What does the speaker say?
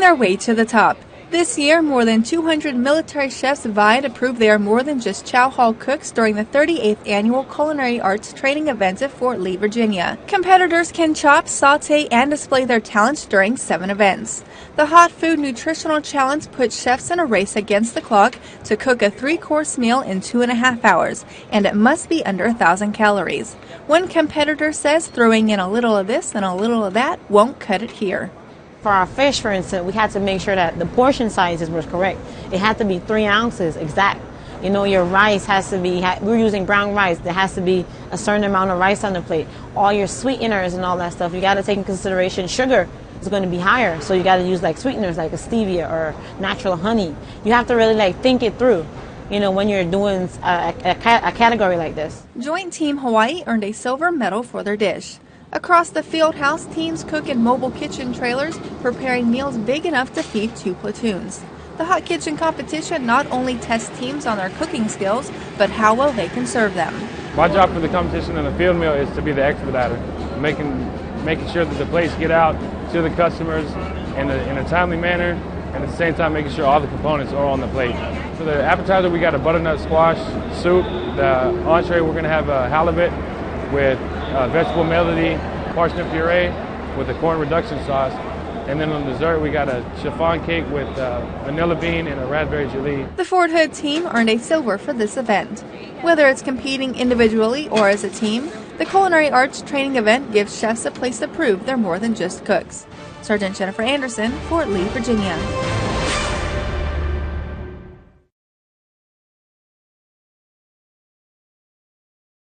their way to the top. This year, more than 200 military chefs vie to prove they are more than just chow hall cooks during the 38th Annual Culinary Arts Training Event at Fort Lee, Virginia. Competitors can chop, saute, and display their talents during 7 events. The Hot Food Nutritional Challenge puts chefs in a race against the clock to cook a 3-course meal in 2.5 hours, and it must be under 1,000 calories. One competitor says throwing in a little of this and a little of that won't cut it here. For our fish, for instance, we had to make sure that the portion sizes were correct. It had to be 3 ounces exact. You know, your rice has to be, we're using brown rice, there has to be a certain amount of rice on the plate. All your sweeteners and all that stuff, you got to take in consideration sugar is going to be higher. So you got to use like sweeteners like a stevia or natural honey. You have to really like think it through, you know, when you're doing a category like this. Joint Team Hawaii earned a silver medal for their dish. Across the field house, teams cook in mobile kitchen trailers, preparing meals big enough to feed 2 platoons. The Hot Kitchen competition not only tests teams on their cooking skills, but how well they can serve them. My job for the competition in the field meal is to be the expediter, making sure that the plates get out to the customers in a timely manner, and at the same time making sure all the components are on the plate. For the appetizer, we got a butternut squash soup. The entree, we're going to have a halibut with vegetable melody, parsnip puree with a corn reduction sauce. And then on dessert, we got a chiffon cake with vanilla bean and a raspberry jelly. The Fort Hood team earned a silver for this event. Whether it's competing individually or as a team, the Culinary Arts Training Event gives chefs a place to prove they're more than just cooks. Sergeant Jennifer Anderson, Fort Lee, Virginia.